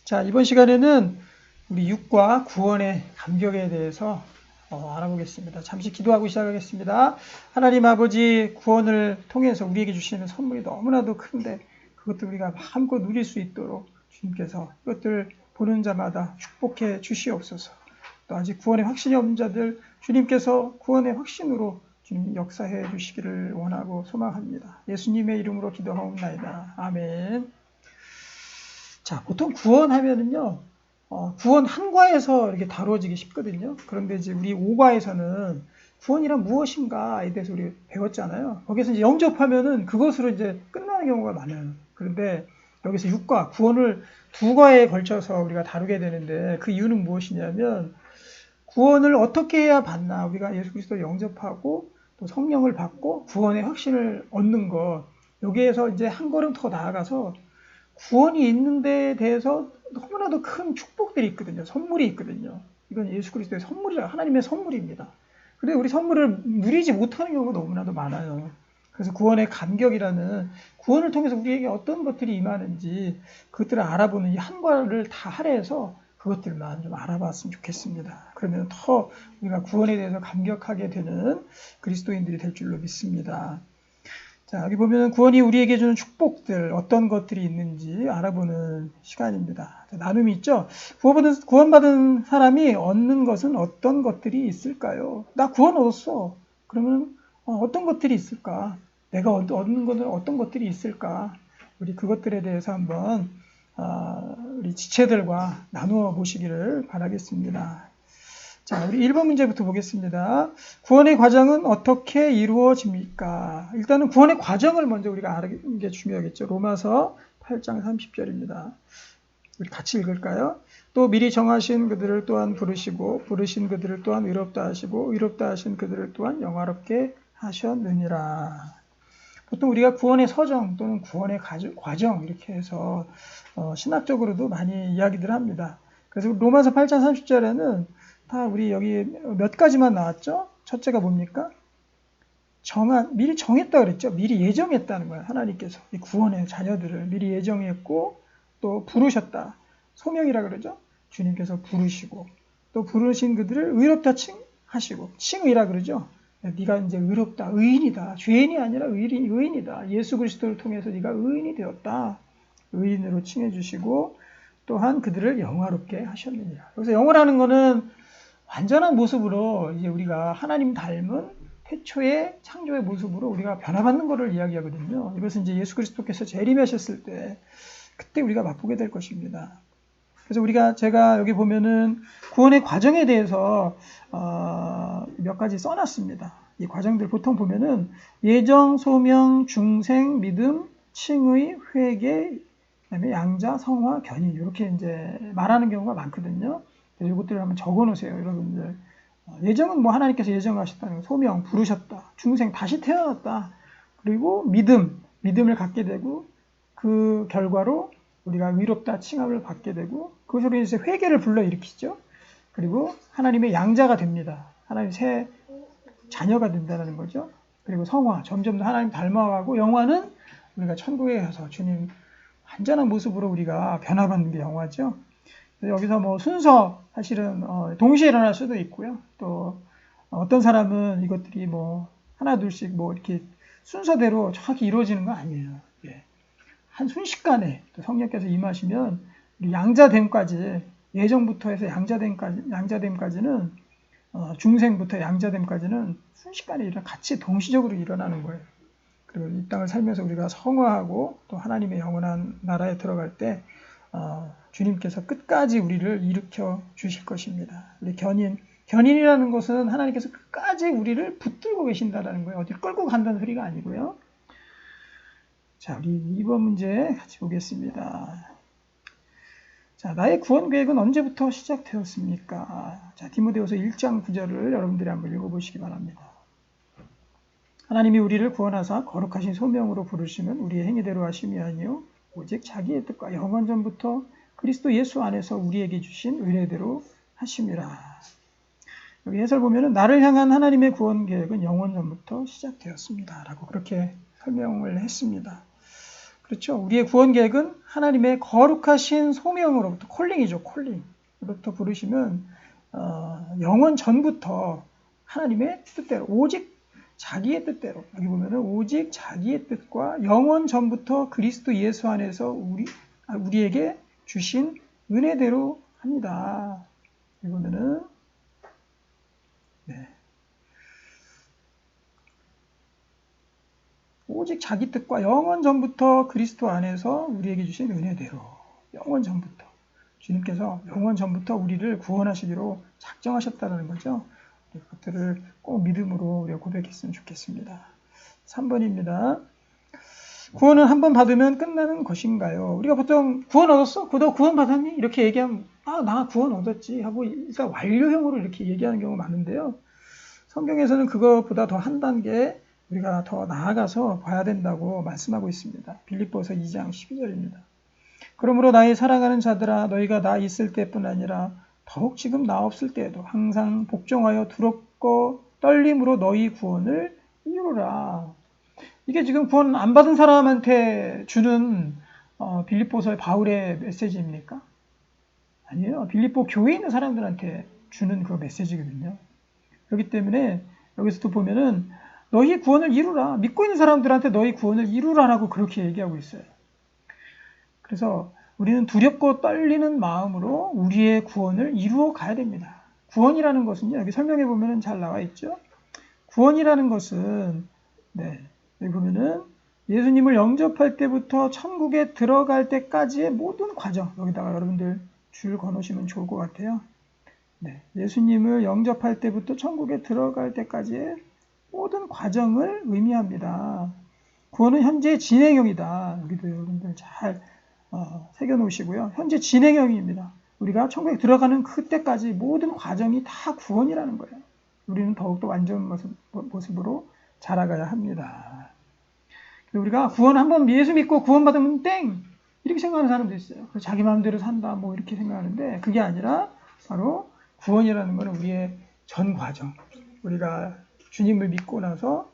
자, 이번 시간에는 우리 육과 구원의 감격에 대해서 알아보겠습니다. 잠시 기도하고 시작하겠습니다. 하나님 아버지, 구원을 통해서 우리에게 주시는 선물이 너무나도 큰데 그것들 우리가 마음껏 누릴 수 있도록 주님께서 이것들 보는 자마다 축복해 주시옵소서. 또 아직 구원의 확신이 없는 자들 주님께서 구원의 확신으로 주님 역사해 주시기를 원하고 소망합니다. 예수님의 이름으로 기도하옵나이다. 아멘. 자, 보통 구원하면은요, 구원 한 과에서 이렇게 다루어지기 쉽거든요. 그런데 이제 우리 5과에서는 구원이란 무엇인가에 대해서 우리 배웠잖아요. 거기서 이제 영접하면은 그것으로 이제 끝나는 경우가 많아요. 그런데 여기서 6과, 구원을 2과에 걸쳐서 우리가 다루게 되는데 그 이유는 무엇이냐면 구원을 어떻게 해야 받나, 우리가 예수 그리스도를 영접하고 또 성령을 받고 구원의 확신을 얻는 것, 여기에서 이제 한 걸음 더 나아가서 구원이 있는 데에 대해서 너무나도 큰 축복들이 있거든요. 선물이 있거든요. 이건 예수 그리스도의 선물이라, 하나님의 선물입니다. 그런데 우리 선물을 누리지 못하는 경우가 너무나도 많아요. 그래서 구원의 감격이라는, 구원을 통해서 우리에게 어떤 것들이 임하는지 그것들을 알아보는 이 한 과를 다 할애해서 그것들만 좀 알아봤으면 좋겠습니다. 그러면 더 우리가 구원에 대해서 감격하게 되는 그리스도인들이 될 줄로 믿습니다. 자, 여기 보면 구원이 우리에게 주는 축복들, 어떤 것들이 있는지 알아보는 시간입니다. 자, 나눔이 있죠? 구원받은 사람이 얻는 것은 어떤 것들이 있을까요? 나 구원 얻었어. 그러면 어떤 것들이 있을까? 내가 얻는 것은 어떤 것들이 있을까? 우리 그것들에 대해서 한번 우리 지체들과 나누어 보시기를 바라겠습니다. 자, 우리 1번 문제부터 보겠습니다. 구원의 과정은 어떻게 이루어집니까? 일단은 구원의 과정을 먼저 우리가 아는 게 중요하겠죠. 로마서 8장 30절입니다. 우리 같이 읽을까요? 또 미리 정하신 그들을 또한 부르시고 부르신 그들을 또한 의롭다 하시고 의롭다 하신 그들을 또한 영화롭게 하셨느니라. 보통 우리가 구원의 서정 또는 구원의 과정 이렇게 해서 신학적으로도 많이 이야기들 합니다. 그래서 로마서 8장 30절에는 다 우리 여기 몇 가지만 나왔죠? 첫째가 뭡니까? 미리 정했다 그랬죠? 미리 예정했다는 거예요. 하나님께서 이 구원의 자녀들을 미리 예정했고 또 부르셨다. 소명이라 그러죠? 주님께서 부르시고 또 부르신 그들을 의롭다 칭하시고 칭의라 그러죠? 네가 이제 의롭다, 의인이다. 죄인이 아니라 의인이다. 예수 그리스도를 통해서 네가 의인이 되었다. 의인으로 칭해 주시고 또한 그들을 영화롭게 하셨느니라. 그래서 영화라는 거는 완전한 모습으로 이제 우리가 하나님 닮은 태초의 창조의 모습으로 우리가 변화받는 것을 이야기하거든요. 이것은 이제 예수 그리스도께서 재림하셨을 때 그때 우리가 맛보게 될 것입니다. 그래서 제가 여기 보면은 구원의 과정에 대해서 몇 가지 써놨습니다. 이 과정들 보통 보면은 예정, 소명, 중생, 믿음, 칭의, 회개, 그다음에 양자, 성화, 견인 이렇게 이제 말하는 경우가 많거든요. 그래서 이것들을 한번 적어놓으세요, 여러분들. 예정은 뭐 하나님께서 예정하셨다는 거, 소명, 부르셨다, 중생, 다시 태어났다, 그리고 믿음을 갖게 되고 그 결과로 우리가 의롭다 칭함을 받게 되고 그것으로 인해서 회개를 불러일으키죠. 그리고 하나님의 양자가 됩니다. 하나님 새 자녀가 된다는 거죠. 그리고 성화, 점점 더 하나님 닮아가고 영화는 우리가 천국에 가서 주님 완전한 모습으로 우리가 변화받는 게 영화죠. 여기서 뭐 순서 사실은 동시에 일어날 수도 있고요. 또 어떤 사람은 이것들이 뭐 하나 둘씩 뭐 이렇게 순서대로 정확히 이루어지는 거 아니에요. 예. 한 순식간에 또 성령께서 임하시면 양자됨까지 예정부터 해서 양자됨까지는 중생부터 양자됨까지는 순식간에 같이 동시적으로 일어나는 거예요. 그리고 이 땅을 살면서 우리가 성화하고 또 하나님의 영원한 나라에 들어갈 때 주님께서 끝까지 우리를 일으켜 주실 것입니다. 우리 견인이라는 것은 하나님께서 끝까지 우리를 붙들고 계신다는 거예요. 어디 끌고 간다는 소리가 아니고요. 자, 우리 2번 문제 같이 보겠습니다. 자, 나의 구원 계획은 언제부터 시작되었습니까? 자, 디모데후서 1장 9절을 여러분들이 한번 읽어보시기 바랍니다. 하나님이 우리를 구원하사 거룩하신 소명으로 부르시면 우리의 행위대로 하심이 아니요 오직 자기의 뜻과 영원 전부터 그리스도 예수 안에서 우리에게 주신 의례대로 하심이라. 여기 해설 보면은 나를 향한 하나님의 구원 계획은 영원 전부터 시작되었습니다. 라고 그렇게 설명을 했습니다. 그렇죠. 우리의 구원 계획은 하나님의 거룩하신 소명으로부터, 콜링이죠. 콜링으로부터 부르시면 영원 전부터 하나님의 뜻대로, 오직 자기의 뜻대로, 여기 보면은 오직 자기의 뜻과 영원 전부터 그리스도 예수 안에서 우리에게 주신 은혜대로 합니다. 여기 보면은 네. 오직 자기 뜻과 영원 전부터 그리스도 안에서 우리에게 주신 은혜대로, 영원 전부터 주님께서 영원 전부터 우리를 구원하시기로 작정하셨다는 거죠. 그것들을 꼭 믿음으로 우리가 고백했으면 좋겠습니다. 3번입니다. 구원은 한 번 받으면 끝나는 것인가요? 우리가 보통 구원 얻었어? 너 구원 받았니? 이렇게 얘기하면 나 구원 얻었지 하고 일단 완료형으로 이렇게 얘기하는 경우가 많은데요. 성경에서는 그것보다 더 한 단계 우리가 더 나아가서 봐야 된다고 말씀하고 있습니다. 빌립보서 2장 12절입니다. 그러므로 나의 사랑하는 자들아, 너희가 나 있을 때뿐 아니라 더욱 지금 나 없을 때에도 항상 복종하여 두렵고 떨림으로 너희 구원을 이루라. 이게 지금 구원 안 받은 사람한테 주는 빌립보서의 바울의 메시지입니까? 아니에요. 빌립보 교회에 있는 사람들한테 주는 그 메시지거든요. 그렇기 때문에 여기서도 보면은 너희 구원을 이루라. 믿고 있는 사람들한테 너희 구원을 이루라라고 그렇게 얘기하고 있어요. 그래서 우리는 두렵고 떨리는 마음으로 우리의 구원을 이루어 가야 됩니다. 구원이라는 것은요, 여기 설명해 보면 잘 나와 있죠. 구원이라는 것은 여기 보면은 예수님을 영접할 때부터 천국에 들어갈 때까지의 모든 과정, 여기다가 여러분들 줄 거놓으시면 좋을 것 같아요. 예수님을 영접할 때부터 천국에 들어갈 때까지의 모든 과정을 의미합니다. 구원은 현재 진행형이다. 여기도 여러분들 잘 새겨놓으시고요. 현재 진행형입니다. 우리가 천국에 들어가는 그때까지 모든 과정이 다 구원이라는 거예요. 우리는 더욱더 완전 모습으로 자라가야 합니다. 우리가 구원 한번 예수 믿고 구원받으면 땡! 이렇게 생각하는 사람도 있어요. 자기 마음대로 산다 뭐 이렇게 생각하는데 그게 아니라 바로 구원이라는 것은 우리의 전 과정. 우리가 주님을 믿고 나서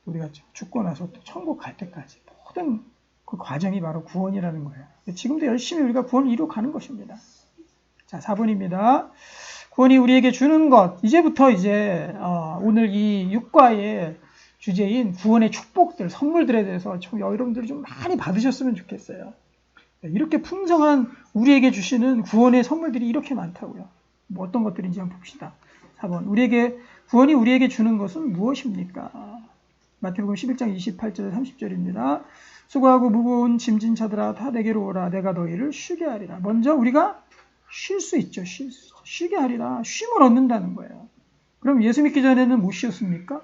우리가 죽고 나서 또 천국 갈 때까지 모든 그 과정이 바로 구원이라는 거예요. 지금도 열심히 우리가 구원을 이루어가는 것입니다. 자, 4번입니다. 구원이 우리에게 주는 것. 이제부터 오늘 이 6과의 주제인 구원의 축복들, 선물들에 대해서 여러분들이 좀 많이 받으셨으면 좋겠어요. 이렇게 풍성한 우리에게 주시는 구원의 선물들이 이렇게 많다고요. 뭐 어떤 것들인지 한번 봅시다. 4번. 구원이 우리에게 주는 것은 무엇입니까? 마태복음 11장 28절 30절입니다. 수고하고 무거운 짐진 자들아 다 내게로 오라. 내가 너희를 쉬게 하리라. 먼저 우리가 쉴 수 있죠. 쉬게 하리라. 쉼을 얻는다는 거예요. 그럼 예수 믿기 전에는 못 쉬었습니까?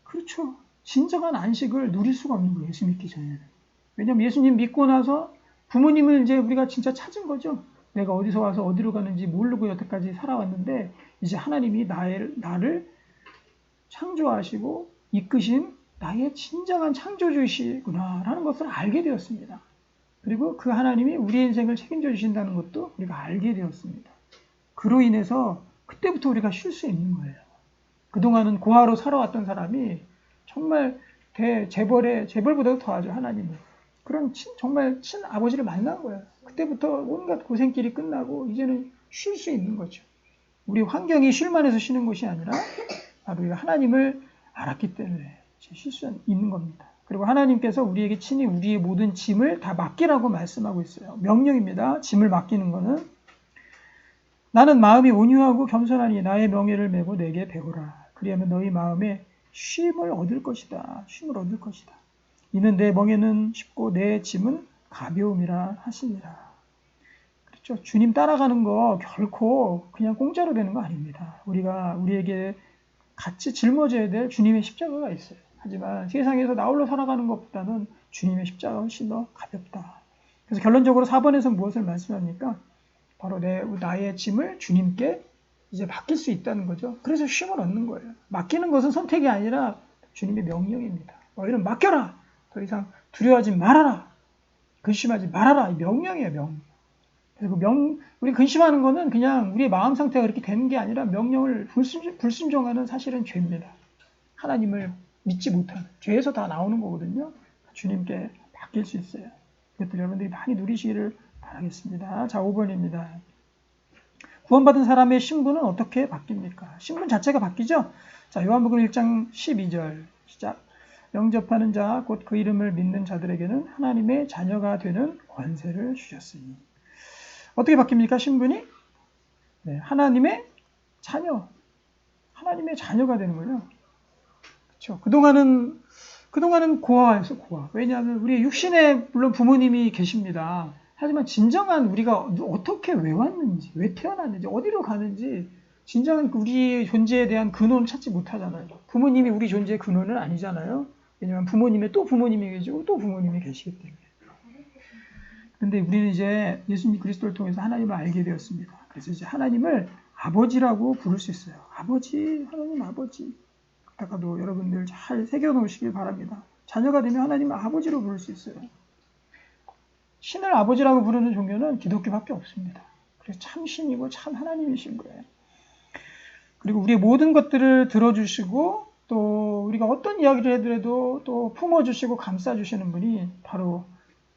그렇죠. 진정한 안식을 누릴 수가 없는 거예요. 예수 믿기 전에는. 왜냐하면 예수님 믿고 나서 부모님을 이제 우리가 진짜 찾은 거죠. 내가 어디서 와서 어디로 가는지 모르고 여태까지 살아왔는데 이제 하나님이 나를 창조하시고 이끄신 나의 진정한 창조주이시구나 라는 것을 알게 되었습니다. 그리고 그 하나님이 우리의 인생을 책임져 주신다는 것도 우리가 알게 되었습니다. 그로 인해서 그때부터 우리가 쉴 수 있는 거예요. 그동안은 고아로 살아왔던 사람이 정말 재벌보다도 더하죠. 하나님을. 그런 정말 친아버지를 만난 거예요. 그때부터 온갖 고생길이 끝나고 이제는 쉴 수 있는 거죠. 우리 환경이 쉴만해서 쉬는 것이 아니라 바로 우리가 하나님을 알았기 때문에 쉴 수 있는 겁니다. 그리고 하나님께서 우리에게 친히 우리의 모든 짐을 다 맡기라고 말씀하고 있어요. 명령입니다. 짐을 맡기는 거는 나는 마음이 온유하고 겸손하니 나의 명예를 메고 내게 배우라. 그리하면 너희 마음에 쉼을 얻을 것이다. 쉼을 얻을 것이다. 이는 내 멍에는 쉽고 내 짐은 가벼움이라 하시니라. 그렇죠. 주님 따라가는 거 결코 그냥 공짜로 되는 거 아닙니다. 우리에게 같이 짊어져야 될 주님의 십자가가 있어요. 하지만 세상에서 나 홀로 살아가는 것보다는 주님의 십자가가 훨씬 더 가볍다. 그래서 결론적으로 4번에서 무엇을 말씀합니까? 바로 나의 짐을 주님께 이제 맡길 수 있다는 거죠. 그래서 쉼을 얻는 거예요. 맡기는 것은 선택이 아니라 주님의 명령입니다. 너희는 맡겨라. 더 이상 두려워하지 말아라. 근심하지 말아라. 이 명령이에요. 명령. 그래서 우리 근심하는 거는 그냥 우리의 마음 상태가 그렇게 되는 게 아니라 명령을 불순종하는 사실은 죄입니다. 하나님을 믿지 못하는 죄에서 다 나오는 거거든요. 주님께 맡길 수 있어요. 이것들 여러분들이 많이 누리시기를 바라겠습니다. 자, 5번입니다. 구원받은 사람의 신분은 어떻게 바뀝니까? 신분 자체가 바뀌죠? 자, 요한복음 1장 12절 시작. 영접하는 자, 곧 그 이름을 믿는 자들에게는 하나님의 자녀가 되는 권세를 주셨으니. 어떻게 바뀝니까? 신분이? 네, 하나님의 자녀. 하나님의 자녀가 되는 거예요. 그렇죠. 그동안은 고아였어, 고아. 왜냐하면 우리 육신에 물론 부모님이 계십니다. 하지만 진정한 우리가 어떻게 왜 왔는지, 왜 태어났는지, 어디로 가는지 진정한 우리의 존재에 대한 근원을 찾지 못하잖아요. 부모님이 우리 존재의 근원은 아니잖아요. 왜냐하면 부모님의 또 부모님이 계시고 또 부모님이 계시기 때문에. 그런데 우리는 이제 예수님 그리스도를 통해서 하나님을 알게 되었습니다. 그래서 이제 하나님을 아버지라고 부를 수 있어요. 아버지, 하나님 아버지. 그다가도 여러분들 잘 새겨놓으시길 바랍니다. 자녀가 되면 하나님을 아버지로 부를 수 있어요. 신을 아버지라고 부르는 종교는 기독교밖에 없습니다. 그래서 참 신이고 참 하나님이신 거예요. 그리고 우리의 모든 것들을 들어주시고 또 우리가 어떤 이야기를 해더라도 또 품어주시고 감싸주시는 분이 바로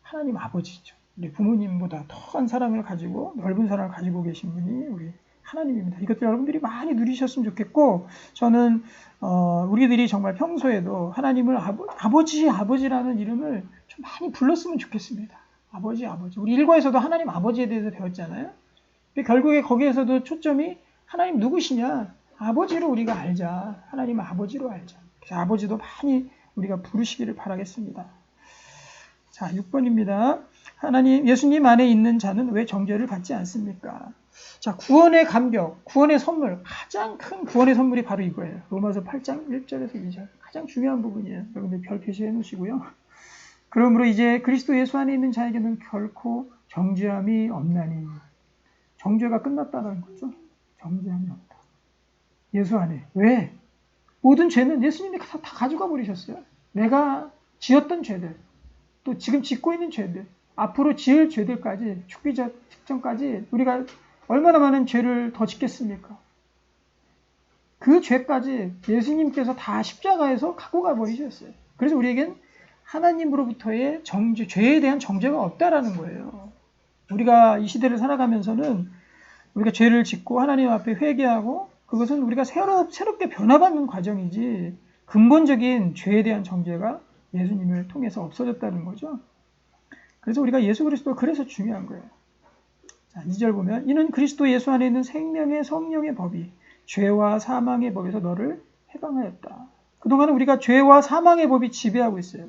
하나님 아버지죠. 우리 부모님보다 더한 사랑을 가지고 넓은 사랑을 가지고 계신 분이 우리 하나님입니다. 이것들 여러분들이 많이 누리셨으면 좋겠고 저는 우리들이 정말 평소에도 하나님을 아버지라는 이름을 좀 많이 불렀으면 좋겠습니다. 아버지. 우리 일과에서도 하나님 아버지에 대해서 배웠잖아요. 근데 결국에 거기에서도 초점이 하나님 누구시냐? 아버지로 우리가 알자. 하나님 아버지로 알자. 그래서 아버지도 많이 우리가 부르시기를 바라겠습니다. 자, 6번입니다. 하나님, 예수님 안에 있는 자는 왜 정죄를 받지 않습니까? 자, 구원의 감격, 구원의 선물, 가장 큰 구원의 선물이 바로 이거예요. 로마서 8장 1절에서 2절. 가장 중요한 부분이에요. 여러분들 별 표시해 놓으시고요. 그러므로 이제 그리스도 예수 안에 있는 자에게는 결코 정죄함이 없나니. 정죄가 끝났다는 거죠. 정죄함이 없다. 예수 안에. 왜? 모든 죄는 예수님이 다 가져가 버리셨어요. 내가 지었던 죄들, 또 지금 짓고 있는 죄들, 앞으로 지을 죄들까지, 죽기 직전까지 우리가 얼마나 많은 죄를 더 짓겠습니까? 그 죄까지 예수님께서 다 십자가에서 갖고 가버리셨어요. 그래서 우리에겐 하나님으로부터의 정죄, 죄에 대한 정죄가 없다라는 거예요. 우리가 이 시대를 살아가면서는 우리가 죄를 짓고 하나님 앞에 회개하고 그것은 우리가 새롭게 변화받는 과정이지 근본적인 죄에 대한 정죄가 예수님을 통해서 없어졌다는 거죠. 그래서 우리가 예수 그리스도가 그래서 중요한 거예요. 자, 2절 보면 이는 그리스도 예수 안에 있는 생명의 성령의 법이 죄와 사망의 법에서 너를 해방하였다. 그동안은 우리가 죄와 사망의 법이 지배하고 있어요.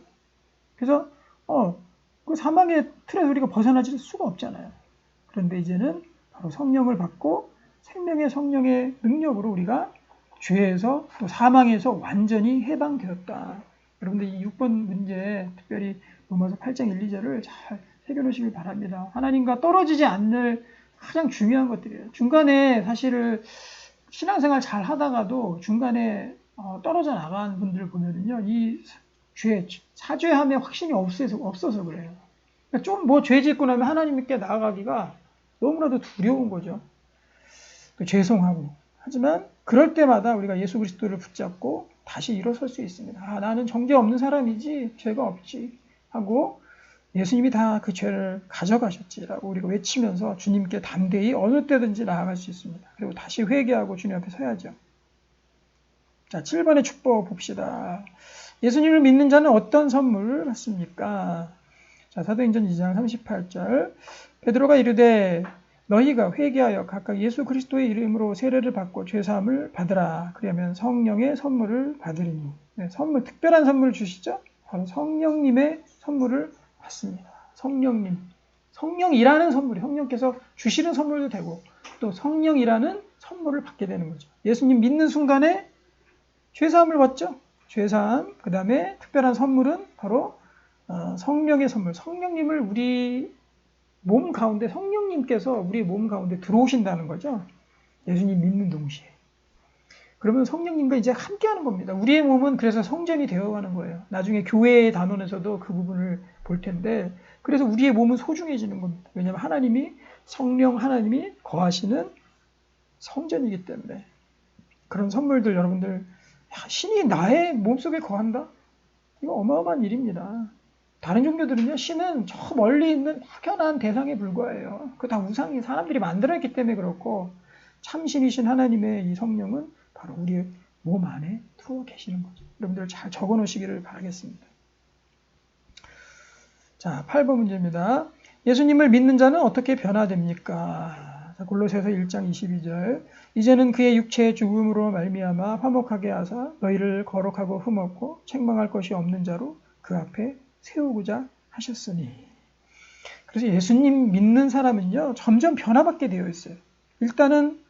그래서 그 사망의 틀에서 우리가 벗어나질 수가 없잖아요. 그런데 이제는 바로 성령을 받고 생명의 성령의 능력으로 우리가 죄에서 또 사망에서 완전히 해방되었다. 여러분들 이 6번 문제 특별히 로마서 8장 1, 2절을 잘 새겨놓으시길 바랍니다. 하나님과 떨어지지 않을 가장 중요한 것들이에요. 중간에 사실을 신앙생활 잘 하다가도 중간에 떨어져 나간 분들을 보면요. 이 사죄함의 확신이 없어서 그래요. 그러니까 좀 죄 짓고 나면 하나님께 나아가기가 너무나도 두려운 거죠. 죄송하고. 하지만 그럴 때마다 우리가 예수 그리스도를 붙잡고 다시 일어설 수 있습니다. 나는 정죄 없는 사람이지 죄가 없지 하고 예수님이 다 그 죄를 가져가셨지라고 우리가 외치면서 주님께 담대히 어느 때든지 나아갈 수 있습니다. 그리고 다시 회개하고 주님 앞에 서야죠. 자, 7번의 축복 봅시다. 예수님을 믿는 자는 어떤 선물을 받습니까? 자, 사도행전 2장 38절. 베드로가 이르되 너희가 회개하여 각각 예수 그리스도의 이름으로 세례를 받고 죄사함을 받으라. 그러면 성령의 선물을 받으리니. 네, 선물, 특별한 선물을 주시죠? 바로 성령님의 선물을 받습니다. 성령님. 성령이라는 선물이 성령께서 주시는 선물도 되고 또 성령이라는 선물을 받게 되는 거죠. 예수님 믿는 순간에 죄사함을 받죠. 죄사함. 그 다음에 특별한 선물은 바로 성령의 선물. 성령님을 우리 몸 가운데 성령님께서 우리 몸 가운데 들어오신다는 거죠. 예수님 믿는 동시에. 그러면 성령님과 이제 함께하는 겁니다. 우리의 몸은 그래서 성전이 되어가는 거예요. 나중에 교회의 단원에서도 그 부분을 볼 텐데 그래서 우리의 몸은 소중해지는 겁니다. 왜냐하면 하나님이 거하시는 성전이기 때문에 그런 선물들 여러분들 신이 나의 몸속에 거한다? 이거 어마어마한 일입니다. 다른 종교들은요, 신은 저 멀리 있는 막연한 대상에 불과해요. 그거 다 우상이 사람들이 만들었기 때문에 그렇고, 참신이신 하나님의 이 성령은 바로 우리의 몸 안에 들어와 계시는 거죠. 여러분들 잘 적어 놓으시기를 바라겠습니다. 자, 8번 문제입니다. 예수님을 믿는 자는 어떻게 변화됩니까? 자, 골로새서 1장 22절. 이제는 그의 육체의 죽음으로 말미암아 화목하게 하사 너희를 거룩하고 흠없고 책망할 것이 없는 자로 그 앞에 세우고자 하셨으니. 그래서 예수님 믿는 사람은요, 점점 변화받게 되어 있어요. 일단은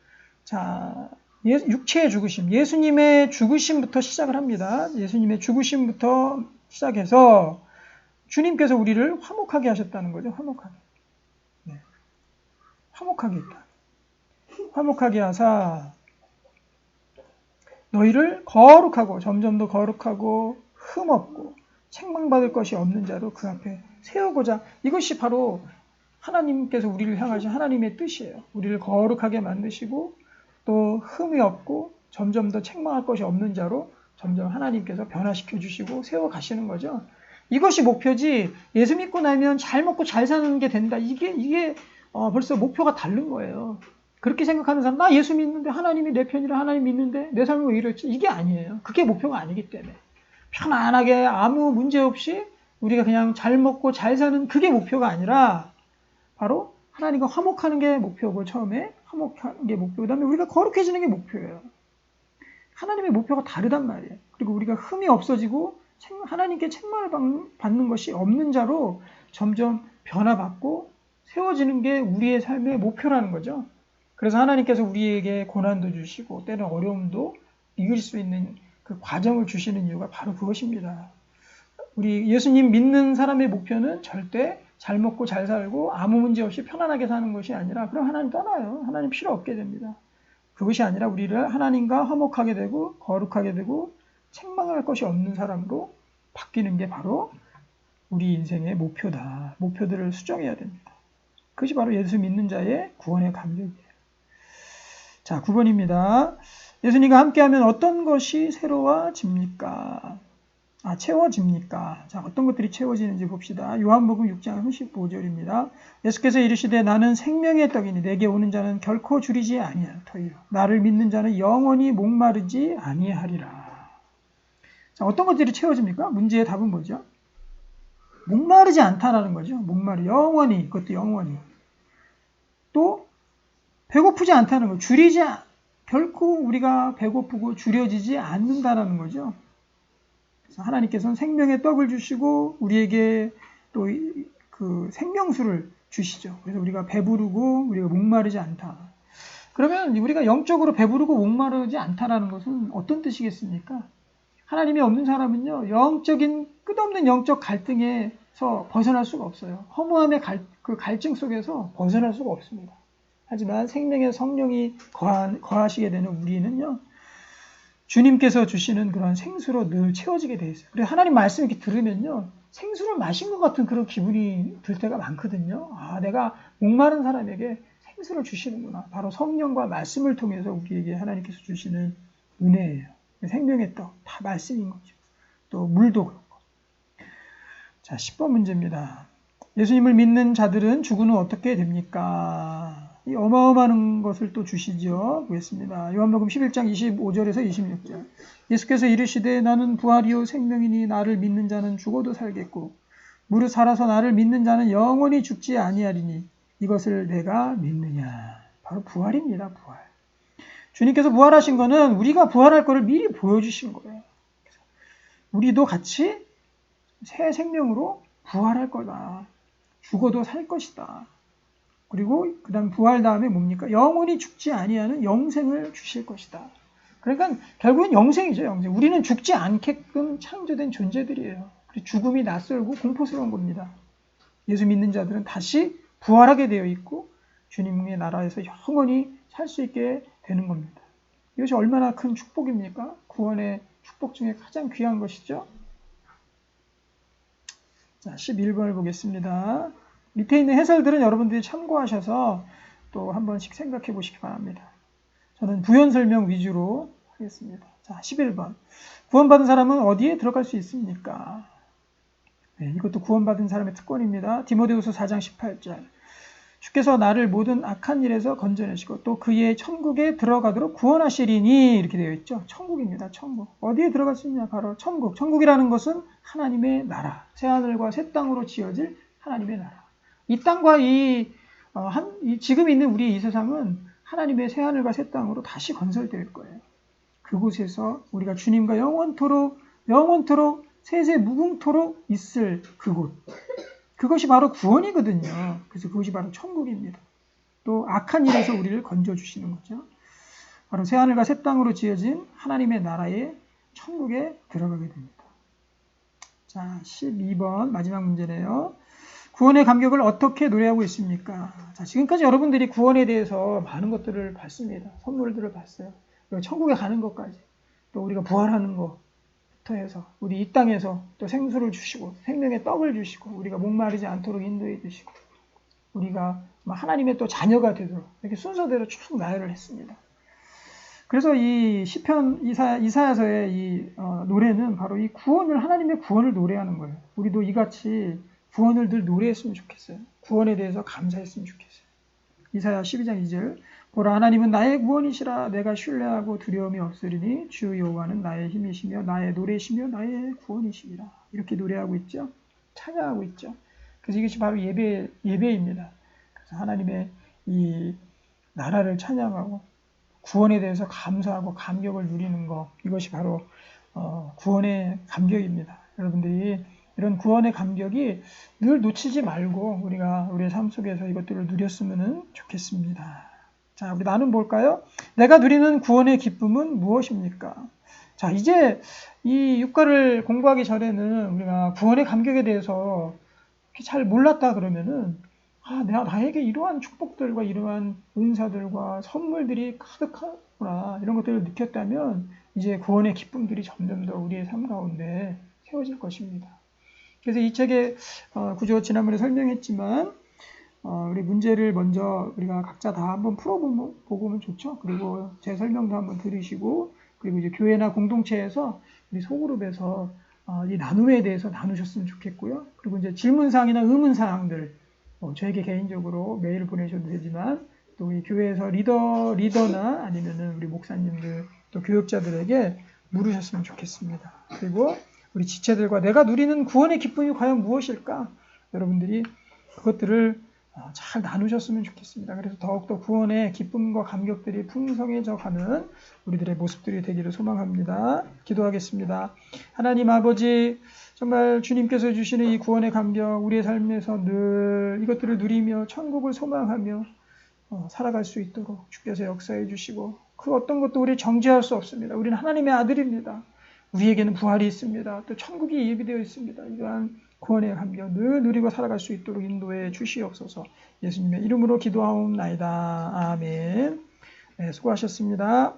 자, 육체의 죽으심, 예수님의 죽으심부터 시작을 합니다. 예수님의 죽으심부터 시작해서 주님께서 우리를 화목하게 하셨다는 거죠. 화목하게. 네. 화목하게 했다. 화목하게 하사 너희를 거룩하고 점점 더 거룩하고 흠없고 책망받을 것이 없는 자로 그 앞에 세우고자. 이것이 바로 하나님께서 우리를 향하신 하나님의 뜻이에요. 우리를 거룩하게 만드시고 또 흠이 없고 점점 더 책망할 것이 없는 자로 점점 하나님께서 변화시켜 주시고 세워 가시는 거죠. 이것이 목표지, 예수 믿고 나면 잘 먹고 잘 사는 게 된다. 이게 벌써 목표가 다른 거예요. 그렇게 생각하는 사람, 나 예수 믿는데 하나님이 내 편이라 하나님 믿는데 내 삶이 왜 이랬지? 이게 아니에요. 그게 목표가 아니기 때문에. 편안하게 아무 문제 없이 우리가 그냥 잘 먹고 잘 사는 그게 목표가 아니라 바로 하나님과 화목하는 게 목표고, 처음에 화목하는 게 목표고, 그 다음에 우리가 거룩해지는 게 목표예요. 하나님의 목표가 다르단 말이에요. 그리고 우리가 흠이 없어지고 하나님께 책망을 받는 것이 없는 자로 점점 변화받고 세워지는 게 우리의 삶의 목표라는 거죠. 그래서 하나님께서 우리에게 고난도 주시고 때는 어려움도 이길 수 있는 그 과정을 주시는 이유가 바로 그것입니다. 우리 예수님 믿는 사람의 목표는 절대 잘 먹고 잘 살고 아무 문제 없이 편안하게 사는 것이 아니라, 그럼 하나님 떠나요. 하나님 필요 없게 됩니다. 그것이 아니라 우리를 하나님과 화목하게 되고 거룩하게 되고 책망할 것이 없는 사람으로 바뀌는 게 바로 우리 인생의 목표다. 목표들을 수정해야 됩니다. 그것이 바로 예수 믿는 자의 구원의 감격이에요. 자, 9번입니다. 예수님과 함께하면 어떤 것이 새로워집니까? 채워집니까? 자, 어떤 것들이 채워지는지 봅시다. 요한복음 6장 35절입니다. 예수께서 이르시되 나는 생명의 떡이니 내게 오는 자는 결코 줄이지 아니하리라. 나를 믿는 자는 영원히 목마르지 아니하리라. 자, 어떤 것들이 채워집니까? 문제의 답은 뭐죠? 목마르지 않다라는 거죠. 영원히, 그것도 영원히. 또 배고프지 않다는 거. 결코 우리가 배고프고 줄여지지 않는다라는 거죠. 하나님께서는 생명의 떡을 주시고 우리에게 또 그 생명수를 주시죠. 그래서 우리가 배부르고 우리가 목마르지 않다. 그러면 우리가 영적으로 배부르고 목마르지 않다라는 것은 어떤 뜻이겠습니까? 하나님이 없는 사람은요, 끝없는 영적 갈등에서 벗어날 수가 없어요. 허무함의 그 갈증 속에서 벗어날 수가 없습니다. 하지만 생명의 성령이 거하시게 되는 우리는요, 주님께서 주시는 그런 생수로 늘 채워지게 돼 있어요. 그래서 하나님 말씀 이렇게 들으면요, 생수를 마신 것 같은 그런 기분이 들 때가 많거든요. 내가 목마른 사람에게 생수를 주시는구나. 바로 성령과 말씀을 통해서 우리에게 하나님께서 주시는 은혜예요. 생명의 떡, 다 말씀인 거죠. 또 물도 그렇고. 자, 10번 문제입니다. 예수님을 믿는 자들은 죽은 후 어떻게 됩니까? 이 어마어마한 것을 또 주시죠. 보겠습니다. 요한복음 11장 25절에서 26절. 예수께서 이르시되 나는 부활이요 생명이니 나를 믿는 자는 죽어도 살겠고 무릇 살아서 나를 믿는 자는 영원히 죽지 아니하리니 이것을 내가 믿느냐. 바로 부활입니다. 부활. 주님께서 부활하신 거는 우리가 부활할 것을 미리 보여주신 거예요. 우리도 같이 새 생명으로 부활할 거다. 죽어도 살 것이다. 그리고 그 다음 부활 다음에 뭡니까? 영원히 죽지 아니하는 영생을 주실 것이다. 그러니까 결국은 영생이죠. 영생. 우리는 죽지 않게끔 창조된 존재들이에요. 죽음이 낯설고 공포스러운 겁니다. 예수 믿는 자들은 다시 부활하게 되어 있고 주님의 나라에서 영원히 살 수 있게 되는 겁니다. 이것이 얼마나 큰 축복입니까? 구원의 축복 중에 가장 귀한 것이죠. 자, 11번을 보겠습니다. 밑에 있는 해설들은 여러분들이 참고하셔서 또 한 번씩 생각해 보시기 바랍니다. 저는 부연 설명 위주로 하겠습니다. 자, 11번. 구원받은 사람은 어디에 들어갈 수 있습니까? 네, 이것도 구원받은 사람의 특권입니다. 디모데후서 4장 18절. 주께서 나를 모든 악한 일에서 건져내시고 또 그의 천국에 들어가도록 구원하시리니 이렇게 되어 있죠. 천국입니다. 천국. 어디에 들어갈 수 있냐? 바로 천국. 천국이라는 것은 하나님의 나라. 새하늘과 새 땅으로 지어질 하나님의 나라. 이 땅과 지금 있는 우리 이 세상은 하나님의 새하늘과 새 땅으로 다시 건설될 거예요. 그곳에서 우리가 주님과 영원토록 세세 무궁토록 있을 그곳. 그것이 바로 구원이거든요. 그래서 그것이 바로 천국입니다. 또 악한 일에서 우리를 건져주시는 거죠. 바로 새하늘과 새 땅으로 지어진 하나님의 나라의 천국에 들어가게 됩니다. 자, 12번 마지막 문제네요. 구원의 감격을 어떻게 노래하고 있습니까? 자, 지금까지 여러분들이 구원에 대해서 많은 것들을 봤습니다. 선물들을 봤어요. 그리고 천국에 가는 것까지. 또 우리가 부활하는 것부터 해서 우리 이 땅에서 또 생수를 주시고 생명의 떡을 주시고 우리가 목마르지 않도록 인도해 주시고 우리가 하나님의 또 자녀가 되도록 이렇게 순서대로 쭉 나열을 했습니다. 그래서 이 시편 이사야서의 이 노래는 바로 이 구원을 하나님의 구원을 노래하는 거예요. 우리도 이같이 구원을 늘 노래했으면 좋겠어요. 구원에 대해서 감사했으면 좋겠어요. 이사야 12장 2절 보라 하나님은 나의 구원이시라 내가 신뢰하고 두려움이 없으리니 주 여호와는 나의 힘이시며 나의 노래시며 나의 구원이시니라. 이렇게 노래하고 있죠. 찬양하고 있죠. 그래서 이것이 바로 예배입니다. 그래서 하나님의 이 나라를 찬양하고 구원에 대해서 감사하고 감격을 누리는 것, 이것이 바로 구원의 감격입니다. 여러분들이 이런 구원의 감격이 늘 놓치지 말고 우리가 우리의 삶 속에서 이것들을 누렸으면 좋겠습니다. 자, 우리 나눔 볼까요? 내가 누리는 구원의 기쁨은 무엇입니까? 자, 이제 이 육과를 공부하기 전에는 우리가 구원의 감격에 대해서 잘 몰랐다 그러면은 나에게 이러한 축복들과 이러한 은사들과 선물들이 가득하구나 이런 것들을 느꼈다면 이제 구원의 기쁨들이 점점 더 우리의 삶 가운데 세워질 것입니다. 그래서 이 책의 구조 지난번에 설명했지만 우리 문제를 먼저 우리가 각자 다 한번 풀어보면 좋죠. 그리고 제 설명도 한번 들으시고 그리고 이제 교회나 공동체에서 우리 소그룹에서 이 나눔에 대해서 나누셨으면 좋겠고요. 그리고 이제 질문사항이나 의문사항들 저에게 개인적으로 메일을 보내셔도 되지만 또 우리 교회에서 리더나 아니면은 우리 목사님들 또 교육자들에게 물으셨으면 좋겠습니다. 그리고 우리 지체들과 내가 누리는 구원의 기쁨이 과연 무엇일까? 여러분들이 그것들을 잘 나누셨으면 좋겠습니다. 그래서 더욱더 구원의 기쁨과 감격들이 풍성해져 가는 우리들의 모습들이 되기를 소망합니다. 기도하겠습니다. 하나님 아버지, 정말 주님께서 주시는 이 구원의 감격, 우리의 삶에서 늘 이것들을 누리며 천국을 소망하며 살아갈 수 있도록 주께서 역사해 주시고 그 어떤 것도 우리 정죄할 수 없습니다. 우리는 하나님의 아들입니다. 우리에게는 부활이 있습니다. 또 천국이 예비되어 있습니다. 이러한 구원의 감격 늘 누리고 살아갈 수 있도록 인도해 주시옵소서. 예수님의 이름으로 기도하옵나이다. 아멘. 네, 수고하셨습니다.